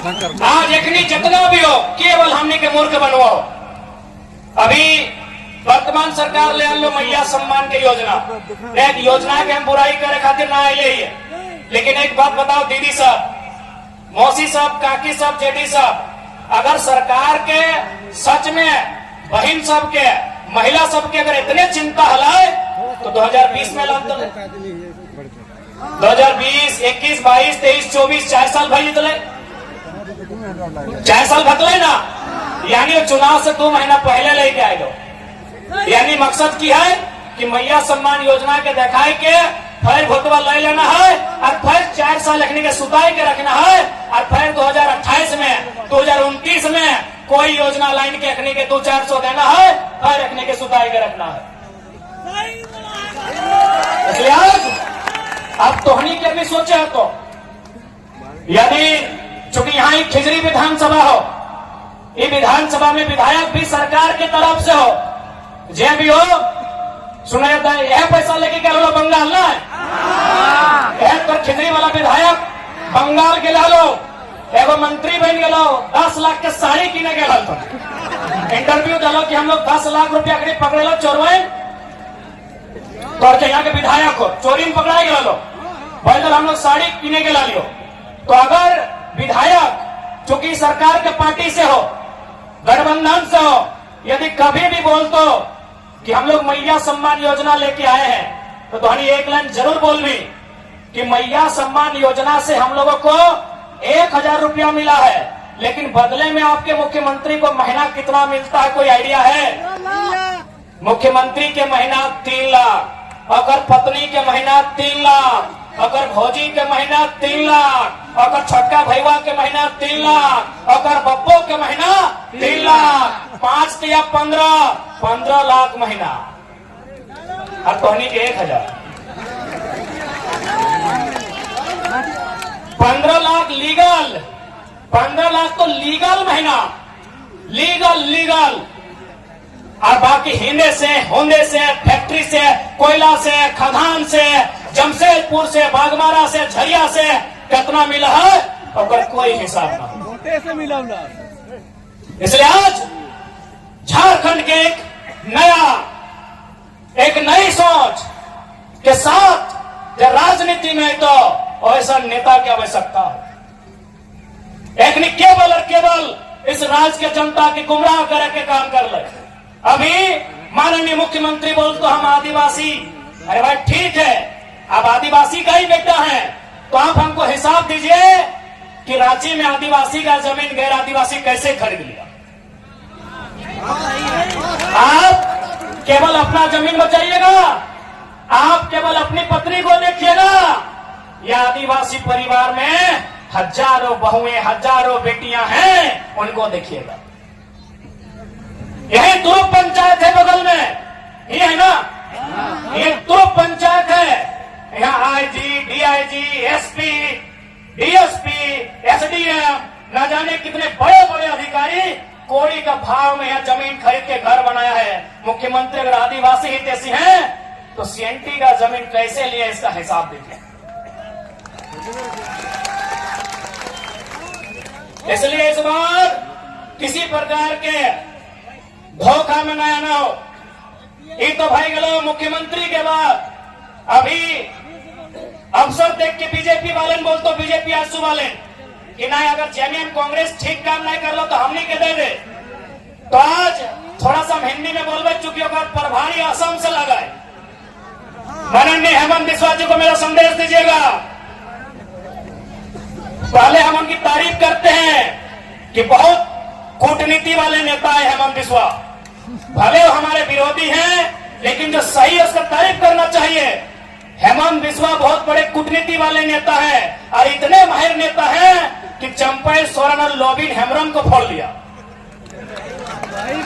आज एकनी जितना भी हो केवल हमने के मूर्ख बनवाओ। अभी वर्तमान सरकार ले आन लो मैया सम्मान के योजना, एक योजना के हम बुराई करे खातिर ना आए ही है। लेकिन एक बात बताओ दीदी साहब, मौसी साहब, काकी साहब, जेठी साहब, अगर सरकार के सच में बहन सब के, महिला सब के अगर इतने चिंता हलाए तो 2020 में लान 2020, 21, 22, 23, 24 4 साल भाई जितले 4 साल भतले ना, यानी चुनाव से 2 महीना पहले लेके आए लो। यानी मकसद की है कि मैया सम्मान योजना के दिखाए के फिर भोटवा ले लेना है और फिर 4 साल रखने के सुताई के रखना है और फिर 2028 में 2029 में कोई योजना लाइन के रखने के 200-400 देना है, फिर रखने के सुताई के रखना है। इसलिए आज अब तोहनी के भी सोचे हो तो, यदि चूंकि यहाँ एक खिजरी विधानसभा हो, ये विधानसभा में विधायक भी सरकार की तरफ से हो, जे भी हो सुना जाता है यह पैसा लेके क्या लो बंगाल ना है तो खिजरी वाला विधायक बंगाल के लो, एगो मंत्री बन गए 10 लाख के साड़ी किने गए तो इंटरव्यू डालो कि हम लोग 10 लाख रुपया करीब पकड़े लो चोरवाई तो यहाँ के विधायक हो चोरी में पकड़ा गया लो भाई हम लोग साड़ी किने के ला लियो। तो अगर विधायक चूंकि सरकार के पार्टी से हो, गठबंधन से हो, यदि कभी भी बोल तो कि हम लोग मैया सम्मान योजना लेके आए हैं तो धोनी एक लाइन जरूर बोल भी कि मैया सम्मान योजना से हम लोगों को 1000 रुपया मिला है, लेकिन बदले में आपके मुख्यमंत्री को महीना कितना मिलता है कोई आइडिया है? मुख्यमंत्री के महीना 3 लाख, अगर पत्नी के महीना 3 लाख, अगर भौजी के महीना 3 लाख, अगर छोटका भैया के महीना 3 लाख, अगर बब्बो के महीना 3 लाख, 5 या 15 लाख महीना और तोहनी के 1000, 15 लाख लीगल, 15 लाख तो लीगल महीना, लीगल और बाकी हिंदे से, होंदे से, फैक्ट्री से, कोयला से, खदान से, जमशेदपुर से, बागमारा से, झरिया से कितना मिला है और कोई हिसाब ना से मिला। इसलिए आज झारखंड के एक नई सोच के साथ जो राजनीति में तो ऐसा नेता की आवश्यकता है। एक ने केवल और केवल इस राज्य के जनता की गुमराह करके काम कर ले। अभी माननीय मुख्यमंत्री बोल तो हम आदिवासी, अरे भाई ठीक है, आप आदिवासी का ही बेटा है तो आप हमको हिसाब दीजिए कि रांची में आदिवासी का जमीन गैर आदिवासी कैसे खरीद लिया। आप केवल अपना जमीन बचाइएगा, आप केवल अपनी पत्नी को देखिएगा, या आदिवासी परिवार में हजारों बहुएं, हजारों बेटियां हैं, उनको देखिएगा। यही तुरुप पंचायत है बगल में, ये है ना, ये तुरुप पंचायत है। यहाँ IG, DIG, SP, DSP, SDM, न जाने कितने बड़े बड़े अधिकारी कोड़ी का भाव में यहाँ जमीन खरीद के घर बनाया है। मुख्यमंत्री अगर आदिवासी हितैषी हैं तो सीएनटी का जमीन कैसे लिया इसका हिसाब देखिए। इसलिए इस बार किसी प्रकार के धोखा में नया ना हो। ये तो भाई गलो मुख्यमंत्री के बाद अभी अवसर देख के बीजेपी वाले बोल तो बीजेपी आंसू वाले कि ना अगर जेएमएम कांग्रेस ठीक काम नहीं कर लो तो हमने के दे दे। तो आज थोड़ा सा हिंदी में बोलवे चूंकि अगर प्रभारी असम से लगा है, माननीय हेमंत बिस्वा जी को मेरा संदेश दीजिएगा। पहले हम उनकी तारीफ करते हैं कि बहुत कूटनीति वाले नेता है हेमंत बिस्वा, भले वो हमारे विरोधी हैं लेकिन जो सही है उसका तारीफ करना चाहिए। हेमंत बिस्वा बहुत बड़े कूटनीति वाले नेता हैं और इतने माहिर नेता हैं कि चंपई सोरेन और लोबिन हेम्ब्रम को फोड़ लिया।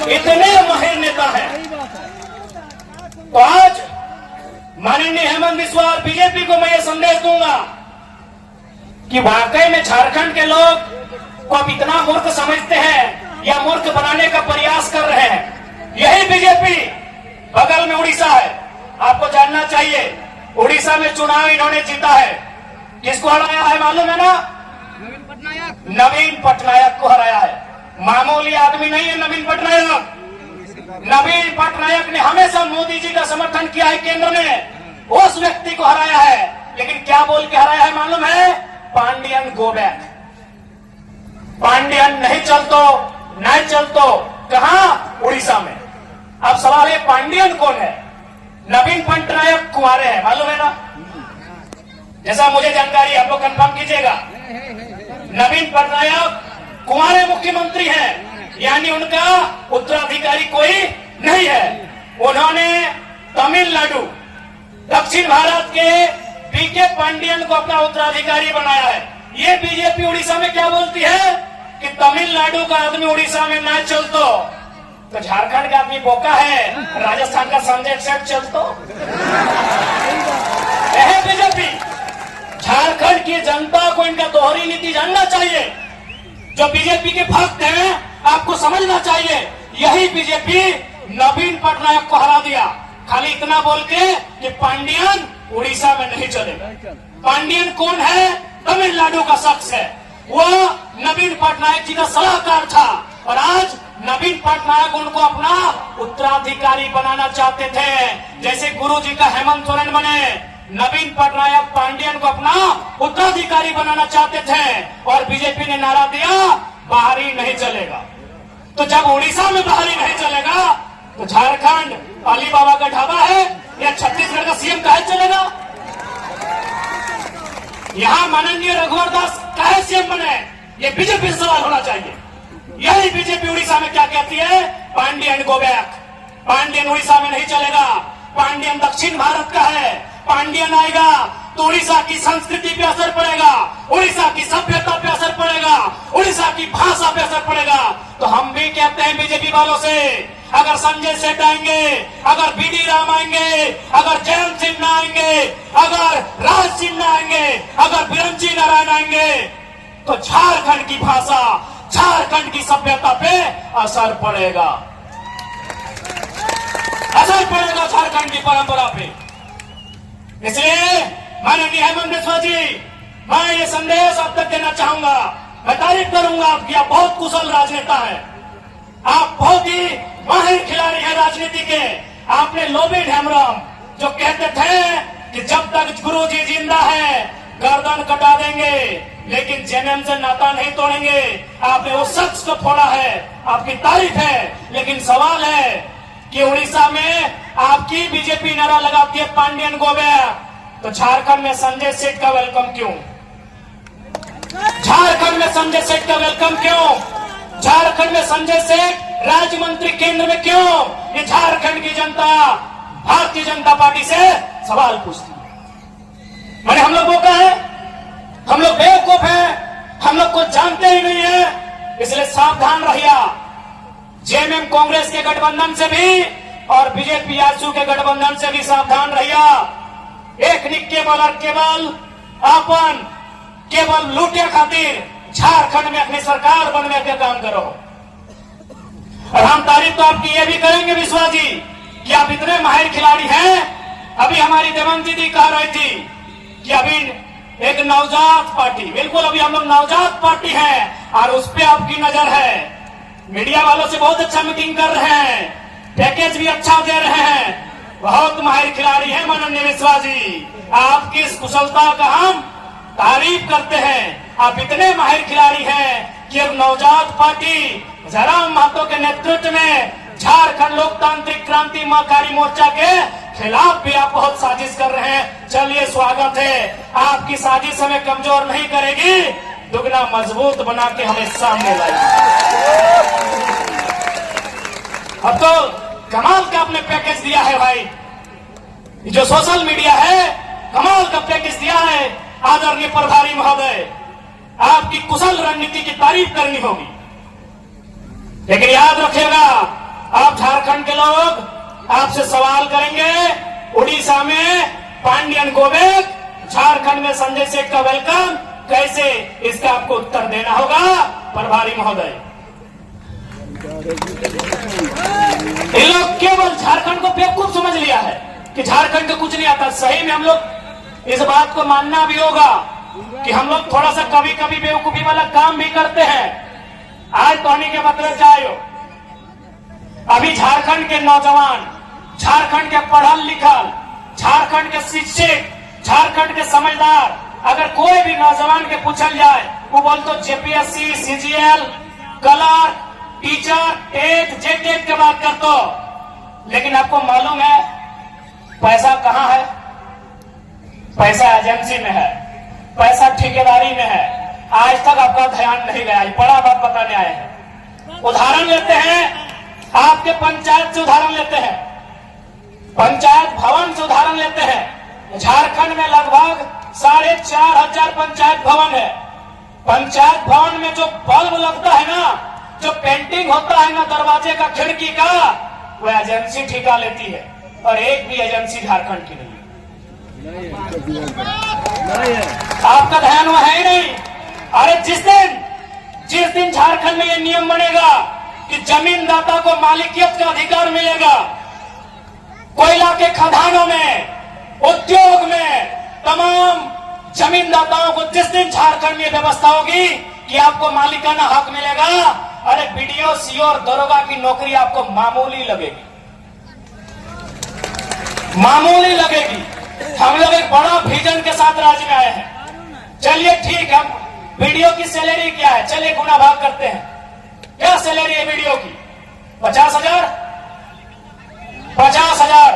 इतने माहिर नेता हैं। तो आज माननीय हेमंत बिस्वा और बीजेपी को मैं ये संदेश दूंगा कि वाकई में झारखंड के लोग को आप इतना मूर्ख समझते हैं या मूर्ख बनाने का प्रयास कर रहे हैं। यही बीजेपी बगल में उड़ीसा है, आपको जानना चाहिए उड़ीसा में चुनाव इन्होंने जीता है, किसको हराया है मालूम है ना? नवीन पटनायक को हराया है। मामूली आदमी नहीं है नवीन पटनायक। नवीन पटनायक ने हमेशा मोदी जी का समर्थन किया है केंद्र में, उस व्यक्ति को हराया है। लेकिन क्या बोल के हराया है मालूम है? Pandian go back. पांडियन नहीं चलतो कहां? उड़ीसा में। अब सवाल है पांडियन कौन है? नवीन पटनायक कुंवारे हैं, मालूम है ना? जैसा मुझे जानकारी, आप लोग कंफर्म कीजिएगा। नवीन पटनायक कुंवारे मुख्यमंत्री हैं, यानी उनका उत्तराधिकारी कोई नहीं है। उन्होंने तमिलनाडु, दक्षिण भारत के पीके पांडियन को अपना उत्तराधिकारी बनाया है। ये बीजेपी उड़ीसा में क्या बोलती है कि तमिलनाडु का आदमी उड़ीसा में ना चलतो, तो झारखंड का आदमी बोका है, राजस्थान का संजय सेठ चलतो। यह बीजेपी। झारखंड की जनता को इनका दोहरी नीति जानना चाहिए। जो बीजेपी के भक्त हैं, आपको समझना चाहिए, यही बीजेपी नवीन पटनायक को हरा दिया, खाली इतना बोल के कि पांडियन उड़ीसा में नहीं चलेगा। पांडियन कौन है? तमिलनाडु का शख्स है। वो नवीन पटनायक जी का सलाहकार था और आज नवीन पटनायक उनको अपना उत्तराधिकारी बनाना चाहते थे। जैसे गुरु जी का हेमंत सोरेन बने, नवीन पटनायक पांडियन को अपना उत्तराधिकारी बनाना चाहते थे और बीजेपी ने नारा दिया बाहरी नहीं चलेगा। तो जब उड़ीसा में बाहरी नहीं चलेगा तो झारखंड अली बाबा का ढाबा है या छत्तीसगढ़ का सीएम काहे चलेगा? यहाँ माननीय रघुवर दास काहे सीएम बने? ये बीजेपी से सवाल होना चाहिए। यही बीजेपी उड़ीसा में क्या कहती है? Pandian go back. पांडियन उड़ीसा में नहीं चलेगा। पांडियन दक्षिण भारत का है। पांडियन आएगा तो उड़ीसा की संस्कृति पे असर पड़ेगा, उड़ीसा की सभ्यता पे असर पड़ेगा, उड़ीसा की भाषा पे असर पड़ेगा। तो हम भी कहते हैं बीजेपी वालों से, अगर संजय सेठ आएंगे, अगर बीडी राम आएंगे, अगर जयंत सिन्हा आएंगे, अगर राज सिन्हा आएंगे, अगर बिरंची नारायण आएंगे, तो झारखंड की भाषा, झारखंड की सभ्यता पे असर पड़ेगा, असर पड़ेगा झारखंड की परंपरा पे। इसलिए माननीय हेमंत बिस्वा जी, मैं ये संदेश अब तक देना चाहूंगा। मैं तारीफ करूंगा आपकी, आप बहुत कुशल राजनेता है, आप बहुत ही माहिर खिलाड़ी हैं राजनीति के। आपने लोबी हेमराम जो कहते थे कि जब तक गुरु जी जिंदा है गर्दन कटा देंगे लेकिन जेएमएम से नाता नहीं तोड़ेंगे, आपने उस शख्स को फोड़ा है, आपकी तारीफ है। लेकिन सवाल है कि उड़ीसा में आपकी बीजेपी नारा लगाती है पांडियन गो बैक, तो झारखंड में संजय सेठ का वेलकम क्यों? झारखंड में संजय सेठ का वेलकम क्यों? झारखंड में संजय सेठ राज्य मंत्री केंद्र में क्यों? ये झारखंड की जनता भारतीय जनता पार्टी से सवाल पूछती है। मैंने हम लोग बोका है, हम लोग बेवकूफ हैं, हम लोग को जानते ही नहीं है, इसलिए सावधान रहिए। जेएमएम कांग्रेस के गठबंधन से भी और बीजेपी आजसू के गठबंधन से भी सावधान रहिए। एक निक केवल और केवल लूटे खातिर झारखंड में अपनी सरकार बनने का काम करो। और हम तारीफ तो आपकी ये भी करेंगे विश्वास जी कि आप इतने माहिर खिलाड़ी हैं। अभी हमारी देवंती दी कह रही थी कि अभी एक नवजात पार्टी, बिल्कुल अभी हम लोग नवजात पार्टी हैं और उस पर आपकी नजर है। मीडिया वालों से बहुत अच्छा मीटिंग कर रहे हैं, पैकेज भी अच्छा दे रहे हैं, बहुत माहिर खिलाड़ी हैं माननीय विश्वास जी। आपकी इस कुशलता का हम तारीफ करते हैं। आप इतने माहिर खिलाड़ी हैं कि एक नवजात पार्टी जयराम महतो के नेतृत्व में झारखंड लोकतांत्रिक क्रांति महाकारी मोर्चा के खिलाफ भी आप बहुत साजिश कर रहे हैं। चलिए स्वागत है, आपकी साजिश हमें कमजोर नहीं करेगी, दुगना मजबूत बना के हमें सामने लाएगी। अब तो कमाल का आपने पैकेज दिया है भाई, जो सोशल मीडिया है कमाल का पैकेज दिया है। आदरणीय प्रभारी महोदय, आपकी कुशल रणनीति की तारीफ करनी होगी, लेकिन याद रखिएगा आप झारखंड के लोग आपसे सवाल करेंगे उड़ीसा में पांडियन गो बैक, झारखंड में संजय सेठ का वेलकम, कैसे? इसका आपको उत्तर देना होगा प्रभारी महोदय। ये लोग केवल झारखंड को बेवकूफ समझ लिया है कि झारखंड को कुछ नहीं आता। सही में हम लोग इस बात को मानना भी होगा कि हम लोग थोड़ा सा कभी कभी बेवकूफी वाला काम भी करते हैं। आज तोहनी के मतलब चाहो, अभी झारखंड के नौजवान, झारखंड के पढ़ल लिखल, झारखंड के शिक्षित, झारखंड के समझदार, अगर कोई भी नौजवान के पूछल जाए, वो बोल तो JPSC, CGL, clerk, teacher, TET, JTET की बात कर दो। लेकिन आपको मालूम है पैसा कहां है? पैसा एजेंसी में है, पैसा ठेकेदारी में है। आज तक आपका ध्यान नहीं गया। बड़ा बात बताने आए हैं। उदाहरण लेते हैं, आपके पंचायत से उदाहरण लेते हैं, पंचायत भवन से उदाहरण लेते हैं। झारखंड में लगभग 4,500 पंचायत भवन है। पंचायत भवन में जो बल्ब लगता है ना, जो पेंटिंग होता है ना दरवाजे का, खिड़की का, वो एजेंसी ठेका लेती है। और एक भी एजेंसी झारखंड की नहीं है। आपका ध्यान वह है ही नहीं। अरे जिस दिन झारखंड में ये नियम बनेगा कि जमीनदाता को मालिकियत का अधिकार मिलेगा, कोयला के खदानों में, उद्योग में, तमाम जमीनदाताओं को जिस दिन झारखंड में व्यवस्था होगी कि आपको मालिकाना हक मिलेगा, अरे बीडीओ, सीओ और दरोगा की नौकरी आपको मामूली लगेगी, मामूली लगेगी। हम लोग एक बड़ा विजन के साथ राज्य में आए हैं। चलिए ठीक है, बीडीओ की सैलरी क्या है? चलिए गुना भाग करते हैं। क्या सैलरी है बीडीओ की? 50,000, 50,000,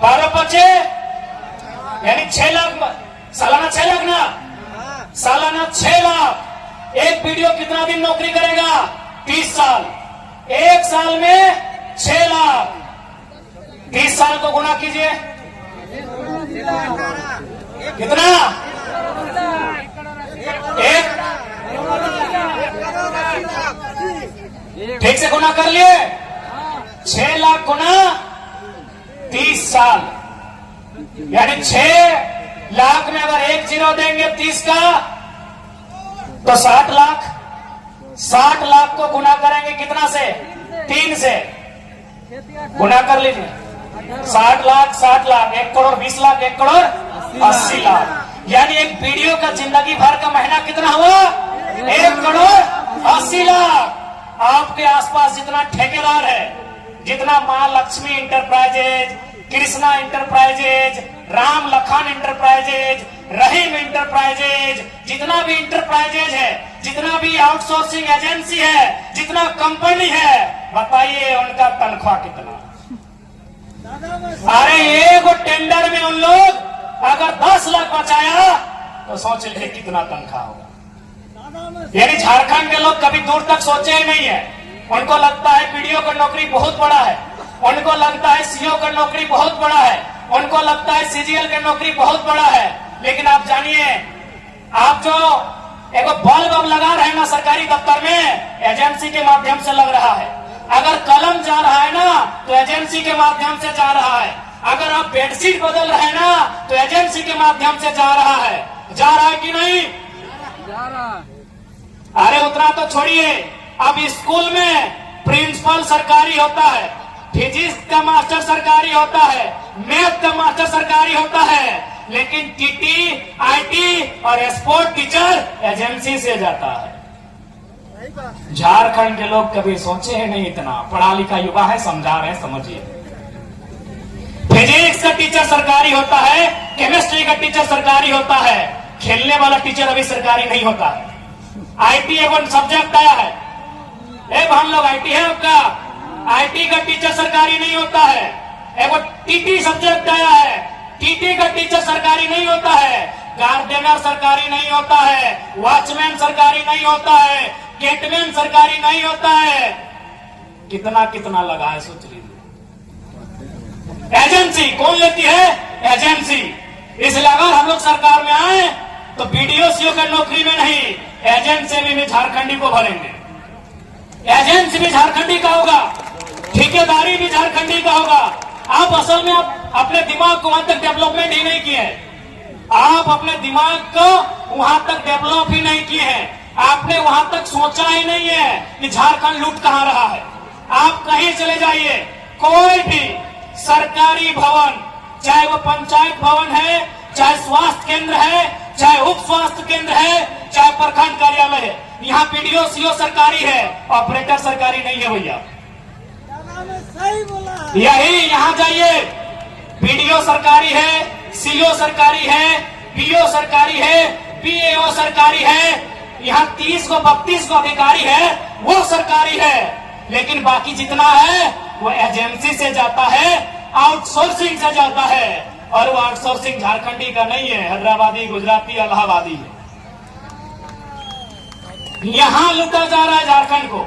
12/5 यानी 6 लाख, सालाना 6 लाख ना, सालाना 6 लाख। एक बीडीओ कितना दिन नौकरी करेगा? 30 साल। एक साल में 6 लाख, 30 साल को गुना कीजिए, कितना? एक, ठीक से गुना कर लिए, 6 लाख गुना 30 साल, यानी 6 लाख में अगर 1 जीरो देंगे 30 का तो 60 लाख। 60 लाख को गुना करेंगे कितना से? 3 से गुना कर लीजिए। 60 लाख, 60 लाख, 1 करोड़ 20 लाख, 1 करोड़ 80 लाख, यानी एक बीडीओ का जिंदगी भर का महीना कितना हुआ? 1 करोड़ 80 लाख। आपके आसपास जितना ठेकेदार है, जितना Maa Lakshmi enterprises, Krishna enterprises, Ram Lakhan enterprises, Rahim enterprises, जितना भी इंटरप्राइजेज है, जितना भी आउटसोर्सिंग एजेंसी है, जितना कंपनी है, बताइए उनका तनख्वाह कितना? अरे एक टेंडर में उन लोग अगर 10 लाख बचाया तो सोच लीजिए कितना तनख्वाह होगा। यानी झारखंड के लोग कभी दूर तक सोचे ही नहीं है। उनको लगता है बीडीओ का नौकरी बहुत बड़ा है, उनको लगता है सीओ का नौकरी बहुत बड़ा है, उनको लगता है सीजीएल का नौकरी बहुत बड़ा है। लेकिन आप जानिए, आप जो एक बल्ब लगा रहे हैं ना सरकारी दफ्तर में, एजेंसी के माध्यम से लग रहा है। अगर कलम जा रहा है ना तो एजेंसी के माध्यम से जा रहा है। अगर आप बेडशीट बदल रहे हैं ना तो एजेंसी के माध्यम से जा रहा है। जा रहा है कि नहीं? जा रहा है। अरे उतना तो छोड़िए, अब स्कूल में प्रिंसिपल सरकारी होता है, फिजिक्स का मास्टर सरकारी होता है, मैथ का मास्टर सरकारी होता है, लेकिन टीटी, आईटी और स्पोर्ट टीचर एजेंसी से जाता है। झारखंड के लोग कभी सोचे हैं नहीं इतना। पढ़ा लिखा युवा है, समझा रहे हैं, समझिए। फिजिक्स का टीचर सरकारी होता है, केमिस्ट्री का टीचर सरकारी होता है, खेलने वाला टीचर अभी सरकारी नहीं होता है। आईटी एवं सब्जेक्ट आया है, हम लोग आईटी है आपका, आईटी का टीचर सरकारी नहीं होता है। एगो टीटी सब्जेक्ट आया है, टीटी का टीचर सरकारी नहीं होता है, गार्डनर सरकारी नहीं होता है, वॉचमैन सरकारी नहीं होता है, गेटमैन सरकारी नहीं होता है। कितना कितना लगा है सोच लीजिए। एजेंसी कौन लेती है? एजेंसी। इसलिए अगर हम लोग सरकार में आए तो बीडीओ सीओ का नौकरी में नहीं, एजेंसी भी झारखंडी को भरेंगे। एजेंसी भी झारखंडी का होगा, ठेकेदारी भी झारखंडी का होगा। आप असल में आप अपने दिमाग को वहां तक डेवलपमेंट ही नहीं किए हैं। आप अपने दिमाग को वहां तक डेवलप ही नहीं किए हैं। आपने वहां तक सोचा ही नहीं है कि झारखंड लूट कहां रहा है। आप कहीं चले जाइए, कोई भी सरकारी भवन, चाहे वो पंचायत भवन है, चाहे स्वास्थ्य केंद्र है, चाहे उप स्वास्थ्य केंद्र है, चाहे प्रखंड कार्यालय है। यहाँ पीडीओ सीओ सरकारी है, ऑपरेटर सरकारी नहीं है भैया। सही बोला। यही यहाँ जाइए, पीडीओ सरकारी है, सीओ सरकारी है, पीओ सरकारी है, पीएओ सरकारी है। यहाँ 30 को 32 को अधिकारी है, वो सरकारी है। लेकिन बाकी जितना है वो एजेंसी से जाता है, आउटसोर्सिंग से जाता है। और वो आउटसोर्सिंग झारखंडी का नहीं है, हैदराबादी, गुजराती, इलाहाबादी है। यहां लूटा जा रहा है झारखंड को।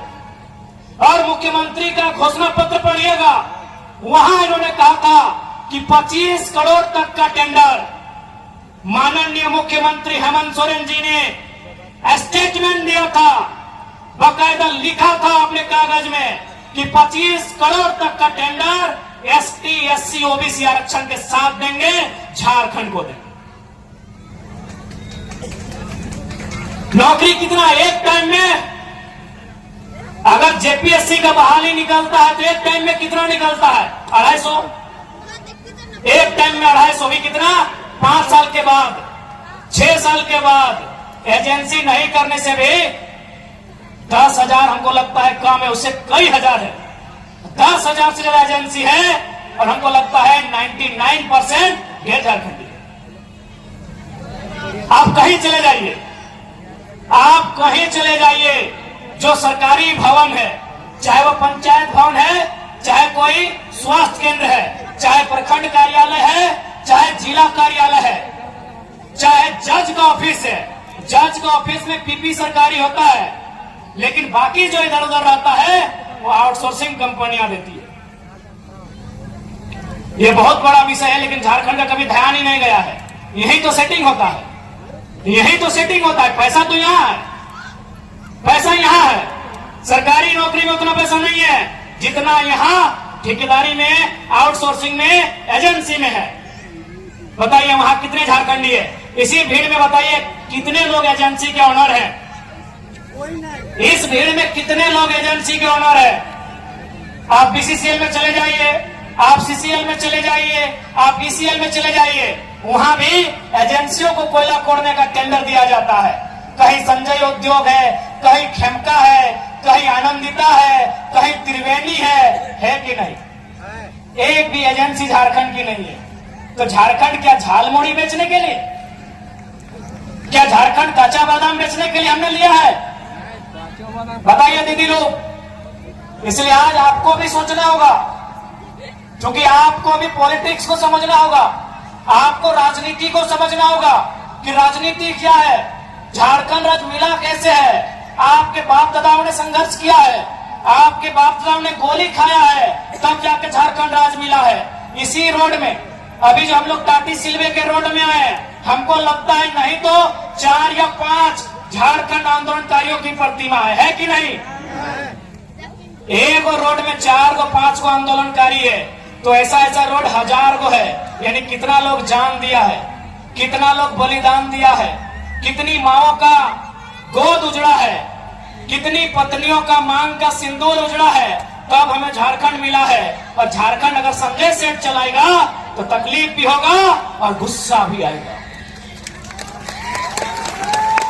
और मुख्यमंत्री का घोषणा पत्र पढ़िएगा, वहां इन्होंने कहा था कि 25 करोड़ तक का टेंडर। माननीय मुख्यमंत्री हेमंत सोरेन जी ने स्टेटमेंट दिया था, बाकायदा लिखा था अपने कागज में कि 25 करोड़ तक का टेंडर एसटी, एससी, ओबीसी आरक्षण के साथ देंगे, झारखंड को देंगे। नौकरी कितना एक टाइम में, अगर जेपीएससी का बहाली निकलता है तो एक टाइम में कितना निकलता है? 250। एक टाइम में 250 भी कितना? 5 साल के बाद, 6 साल के बाद। एजेंसी नहीं करने से भी 10,000 हमको लगता है कम है, उससे कई हजार है। 10,000 से ज्यादा एजेंसी है और हमको लगता है 99% गैर झारखंडी है। आप कहीं चले जाइए, आप कहीं चले जाइए, जो सरकारी भवन है, चाहे वो पंचायत भवन है, चाहे कोई स्वास्थ्य केंद्र है, चाहे प्रखंड कार्यालय है, चाहे जिला कार्यालय है, चाहे जज का ऑफिस है, जज का ऑफिस में पीपी सरकारी होता है, लेकिन बाकी जो इधर उधर रहता है वो आउटसोर्सिंग कंपनियां देती है। ये बहुत बड़ा विषय है, लेकिन झारखंड का कभी ध्यान ही नहीं गया है। यही तो सेटिंग होता है, यही तो सेटिंग होता है। पैसा तो यहाँ है, पैसा यहाँ है। सरकारी नौकरी में उतना पैसा नहीं है जितना यहाँ ठेकेदारी में, आउटसोर्सिंग में, एजेंसी में है। बताइए वहां कितने झारखंडी है? इसी भीड़ में बताइए कितने लोग एजेंसी के ऑनर हैं? इस भीड़ में कितने लोग एजेंसी के ऑनर है? आप बीसीसीएल में चले जाइए, आप सीसीएल में चले जाइए, आप ईसीएल में चले जाइए, वहां भी एजेंसियों को कोयला कोड़ने का टेंडर दिया जाता है। कहीं संजय उद्योग है, कहीं खेमका है, कहीं आनंदिता है, कहीं त्रिवेणी है कि नहीं? एक भी एजेंसी झारखंड की नहीं है। तो झारखंड क्या झालमुड़ी बेचने के लिए? क्या झारखंड कच्चा बादाम बेचने के लिए हमने लिया है? बताइए दीदी लोग। इसलिए आज आपको भी सोचना होगा, क्योंकि आपको भी पॉलिटिक्स को समझना होगा, आपको राजनीति को समझना होगा कि राजनीति क्या है, झारखंड राज्य मिला कैसे है। आपके बाप दादाओं ने संघर्ष किया है, आपके बाप दादाओं ने गोली खाया है, तब जाके झारखंड राज्य मिला है। इसी रोड में अभी जो हम लोग टाटी सिलवे के रोड में आए हैं, हमको लगता है नहीं तो 4 या 5 झारखंड आंदोलनकारियों की प्रतिमा है कि नहीं? एक रोड में 4 को 5 को आंदोलनकारी है, तो ऐसा रोड 1000 को है। यानी कितना लोग जान दिया है, कितना लोग बलिदान दिया है, कितनी माओं का गोद उजड़ा है, कितनी पत्नियों का मांग का सिंदूर उजड़ा है, तब हमें झारखंड मिला है। और झारखंड अगर संजय सेठ चलाएगा तो तकलीफ भी होगा और गुस्सा भी आएगा,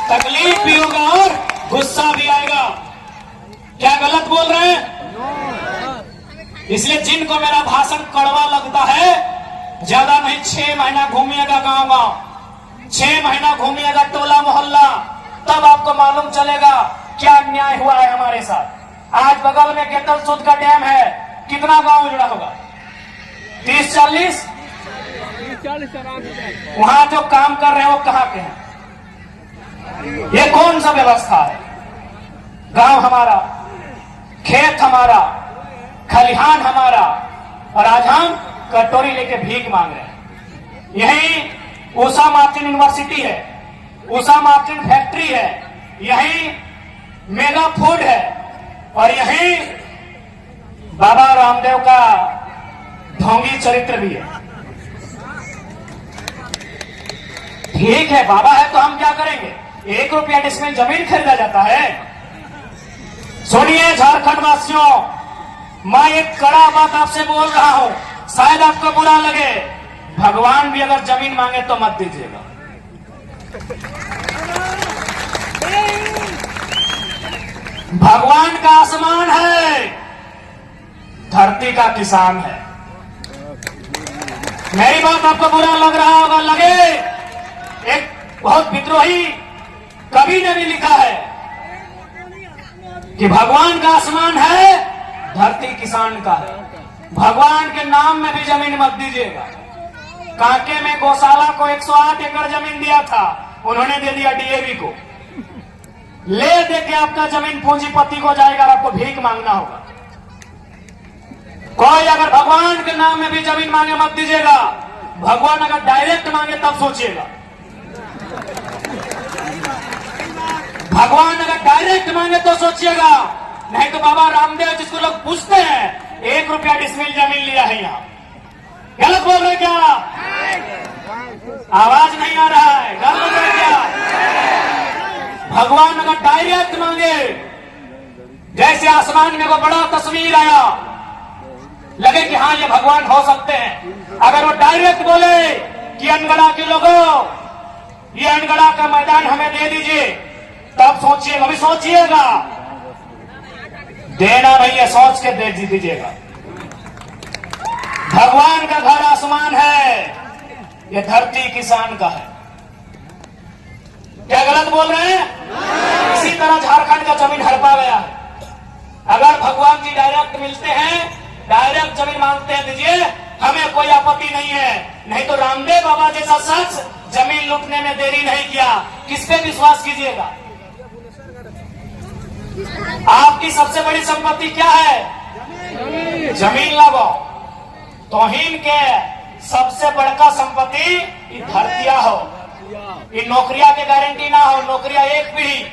तकलीफ भी होगा और गुस्सा भी आएगा। क्या गलत बोल रहे हैं? इसलिए जिनको मेरा भाषण कड़वा लगता है, ज्यादा नहीं 6 महीना घूमिएगा गांव-गांव, 6 महीना घूमिएगा टोला मोहल्ला, तब आपको मालूम चलेगा क्या अन्याय हुआ है हमारे साथ। आज बगल में गेतल सूद का डैम है, कितना गांव उजड़ा होगा? 30-40। वहां जो काम कर रहे हैं वो कहां के हैं? ये कौन सा व्यवस्था है? गांव हमारा, खेत हमारा, खलिहान हमारा, और आज हम कटोरी लेके भीख मांग रहे हैं। यही उषा मार्टिन यूनिवर्सिटी है, उषा मार्टिन फैक्ट्री है, यही मेगा फूड है, और यही बाबा रामदेव का ढोंगी चरित्र भी है। ठीक है, बाबा है तो हम क्या करेंगे? 1 रुपया डिसमिल जमीन खरीदा जाता है? सुनिए झारखंड वासियों, मैं एक कड़ा बात आपसे बोल रहा हूं, शायद आपको बुरा लगे, भगवान भी अगर जमीन मांगे तो मत दीजिएगा। भगवान का आसमान है, धरती का किसान है। मेरी बात आपको बुरा लग रहा होगा, लगे, एक बहुत विद्रोही कवि ने भी लिखा है कि भगवान का आसमान है, धरती किसान का है। भगवान के नाम में भी जमीन मत दीजिएगा। कांके में गौशाला को 108 एकड़ जमीन दिया था, उन्होंने दे दिया डीएवी को। ले दे के आपका जमीन पूंजीपति को जाएगा और आपको भीख मांगना होगा। कोई अगर भगवान के नाम में भी जमीन मांगे मत दीजिएगा। भगवान अगर डायरेक्ट मांगे तब सोचिएगा। भगवान अगर डायरेक्ट मांगे तो सोचिएगा, नहीं तो बाबा रामदेव जिसको लोग पूछते हैं 1 रुपया डिसमिल जमीन लिया है यहाँ, गलत बोल रहे क्या? आवाज नहीं आ रहा है, गलत बोल रहे क्या? भगवान अगर डायरेक्ट मांगे, जैसे आसमान में वो बड़ा तस्वीर आया, लगे कि हाँ ये भगवान हो सकते हैं। अगर वो डायरेक्ट बोले कि अनगढ़ा के लोगों, ये अनगढ़ा का मैदान हमें दे दीजिए, तब सोचिएगा, अभी सोचिएगा। देना नहीं है, सोच के दे दीजिएगा। भगवान का घर आसमान है, ये धरती किसान का है। क्या गलत बोल रहे हैं? इसी तरह झारखंड का जमीन हड़पा गया है। अगर भगवान जी डायरेक्ट मिलते हैं, डायरेक्ट जमीन मांगते हैं, दीजिए, हमें कोई आपत्ति नहीं है। नहीं तो रामदेव बाबा जैसा शख्स जमीन लूटने में देरी नहीं किया, किस पे विश्वास कीजिएगा? आपकी सबसे बड़ी संपत्ति क्या है? जमीन लगाओ। तौहीन के सबसे बड़का संपत्ति ये धरतिया हो। ये नौकरिया के गारंटी ना हो। नौकरिया एक पीढ़ी,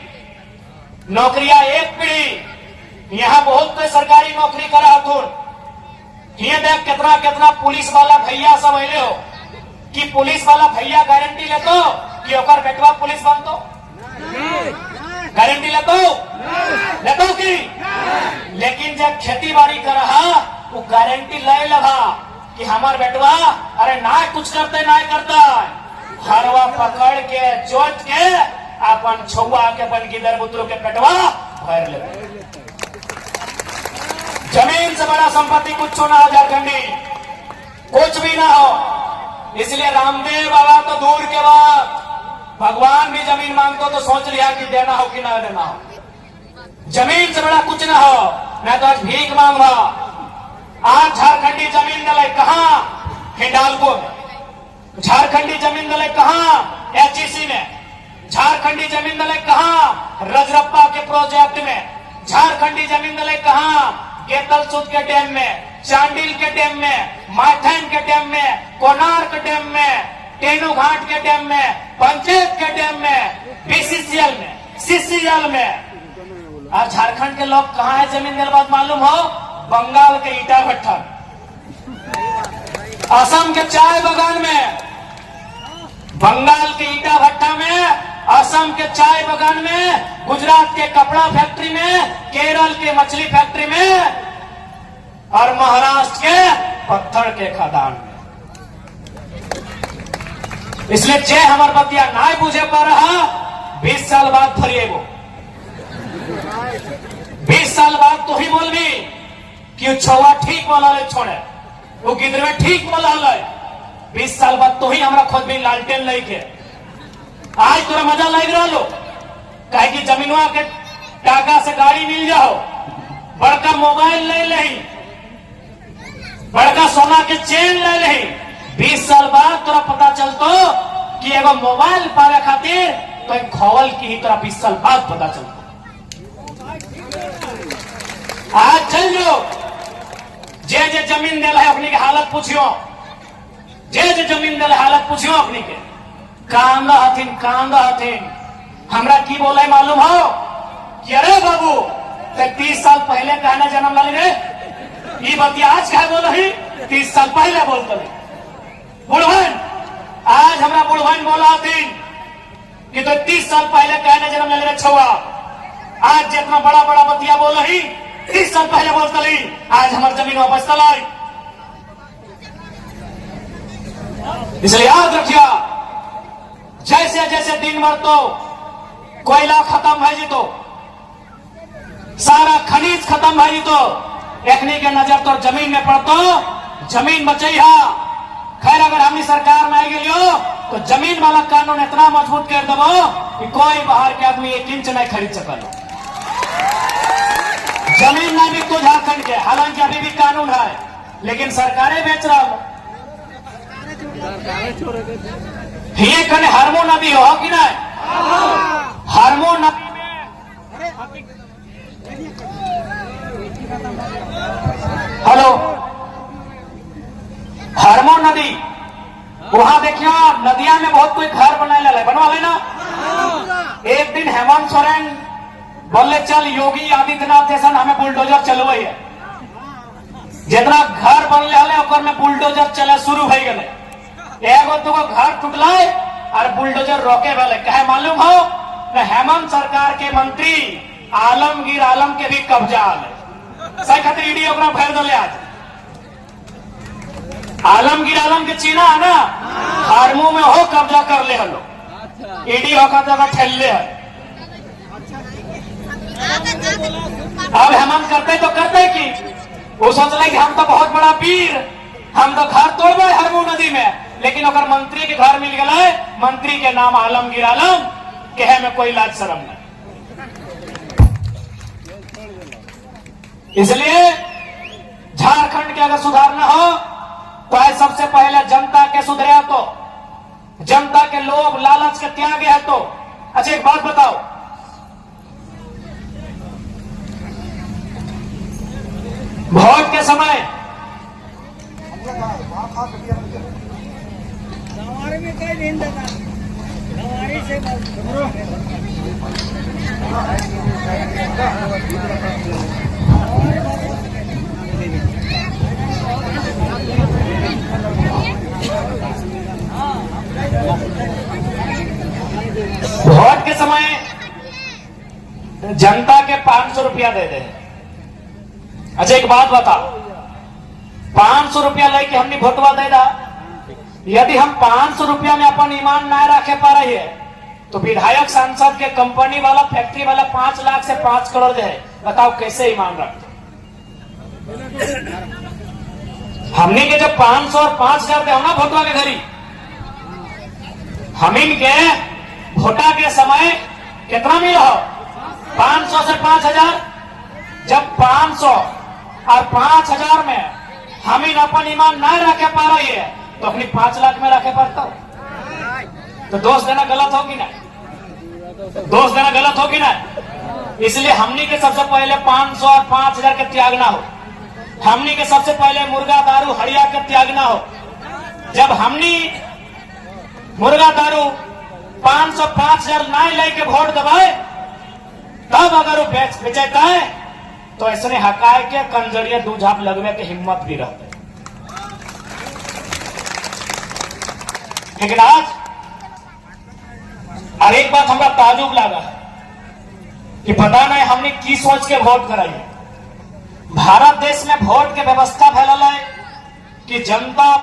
नौकरिया एक पीढ़ी। यहाँ बहुत कोई सरकारी नौकरी करा हो। ये देख कितना कितना पुलिस वाला भैया सब अले हो कि पुलिस वाला भैया गारंटी लेतो कि ओकर बेटवा पुलिस बनतो। गारंटी लेतो की? लेकिन जब खेती बाड़ी कर रहा, वो गारंटी ले लगा कि हमार बेटवा अरे ना कुछ करते ना करता, हरवा पकड़ के चोट के अपन छुआ के अपन गिदर बुतरू के पेटवा भर ले। जमीन से बड़ा संपत्ति कुछ ना हो झारखंडी, कुछ भी ना हो। इसलिए रामदेव बाबा तो दूर के बाद, भगवान भी जमीन मांगतो तो सोच लिया कि देना हो कि ना देना हो। जमीन से बड़ा कुछ ना हो। मैं तो आज भीख मांगा। आज झारखंडी जमीन दले कहां? हिंडालको में। झारखंडी जमीन दले कहां? एचईसी में। झारखंडी जमीन दले कहां? रजरप्पा के प्रोजेक्ट में। झारखंडी जमीन दले कहां? गेतलसुद के डैम में, चांडिल के डैम में, माथैन के डैम में, कोणार्क डैम में, टेनू घाट के डैम में, पंचायत के डैम में, बीसीसीएल में, सीसीएल में। और झारखंड के लोग कहां है जमीन दिलबाद मालूम हो? बंगाल के ईटा भट्टा, असम के चाय बागान में, बंगाल के ईटा भट्टा में, असम के चाय बागान में, गुजरात के कपड़ा फैक्ट्री में, केरल के मछली फैक्ट्री में और महाराष्ट्र के पत्थर के खदान में। इसलिए जे हमार बतिया ना बुझे पा रहा, 20 साल बाद फरिएगो। 20 साल बाद तो ही बोलबी कि छुआ ठीक बोला ले, छोड़े वो गिदर में ठीक बोला ले। 20 साल बाद तो ही हमरा खुद भी लालटेन लेके आज तोरा मजा लग रहा लो, कहे कि जमीनवा के टाका से गाड़ी मिल जाओ, बड़का मोबाइल ले ले, बड़का सोना के चेन ले ले। 20 साल बाद तोरा पता चलतो कि एगो मोबाइल पावे खातिर तो एक खौल की ही तोरा 20 साल बाद पता चलतो। आज चल जो जे जे जमीन दिल है अपनी के हालत पूछियो, जे जे जमीन दिल हालत पूछियो अपनी के। कांदा हथिन हमरा की बोले मालूम हो कि अरे बाबू ते 30 साल पहले कहना जन्म लाली रे, ये बतिया आज कहे बोल रही, 30 साल पहले बोलते रही। बुढ़वन आज हमरा बुढ़वन बोला हथिन कि तो 30 साल पहले कहने जन्म लाली रे छुआ। आज जितना बड़ा बड़ा बतिया बोल रही, 30 साल पहले बोलते रही, आज हमार जमीन वापस तलाई। इसलिए याद रखिया, जैसे जैसे दिन भर तो कोयला खत्म है जी, तो सारा खनिज खत्म है जी, तो एखनी के नजर तो जमीन में पड़तो, जमीन बचई है। खैर अगर हमनी सरकार में आ गई तो जमीन वाला कानून इतना मजबूत कर देवो कि कोई बाहर के आदमी 1 इंच नहीं खरीद सकल। जमीन नहीं भी तो झारखंड के, हालांकि अभी भी कानून है, लेकिन सरकारें बेच रहा हो। ये कने हरमो नदी हो कि नहीं? हरमो नदी में हेलो, हरमो नदी वहां देखियो नदिया में बहुत कोई घर बनवा लेना। एक दिन हेमंत सोरेन बोले चल योगी आदित्यनाथ जैसा हमें बुलडोजर चलवाई है, जितना घर बनले ओकर में बुलडोजर चले शुरू हो गए। एगो दूगो घर टूटला और बुलडोजर रोके वाले कहे मालूम हो न, हेमंत सरकार के मंत्री आलमगीर आलम के भी कब्जा आले सही खातिर ईडी ओकरा भर दले। आज आलमगीर आलम के चीना है ना, हारमू में हो कब्जा कर ले हलो, ईडी होकर जगह ठेल ले है। अब हेमंत करते तो करते कि वो सोच रहे कि हम तो बहुत बड़ा वीर, हम तो घर तोड़बे हरमू नदी में, लेकिन अगर मंत्री के घर मिल गए, मंत्री के नाम आलमगीर आलम, कहे में कोई लाज शर्म नहीं। इसलिए झारखंड के अगर सुधारना हो तो सबसे पहले जनता के सुधरे, तो जनता के लोभ लालच के त्याग है। तो अच्छा एक बात बताओ, वोट के समय हमारे में कोई नहीं देता, हमारी से वोट के समय जनता के 500 रुपया दे दे। अच्छा एक बात बताओ, 500 रुपया लेके हमने वोटवा दे दा, यदि हम 500 रुपया में अपन ईमान ना रखे पा रही है तो विधायक सांसद के कंपनी वाला फैक्ट्री वाला 5 लाख से 5 करोड़ दे, बताओ कैसे ईमान रखते। हमने के जब 500 और 5,000 दे ना वोटवा के घरी, हम इनके वोटा के समय कितना मिला हो, 500 से 5,000। जब 500 और 5,000 में हम इन अपन ईमान ना रखे पा रही है तो अपनी 5 लाख में रखे पड़ता हो, तो दोष देना गलत हो कि ना? दोष देना गलत हो कि ना? इसलिए हमनी के सबसे पहले 500 और 5,000 के त्यागना हो। हमनी के सबसे पहले मुर्गा दारू हड़िया के त्यागना हो। जब हमनी मुर्गा दारू 500 5,000 ना लेके वोट दबाए, तब अगर वो बेचता है तो ऐसे हकाय के कंजरिया दू झाप लगने की हिम्मत भी रहते। लेकिन आज और एक बात हमरा ताजुब लगा कि पता नहीं हमने की सोच के वोट कराई। भारत देश में वोट के व्यवस्था फैलल है कि जनता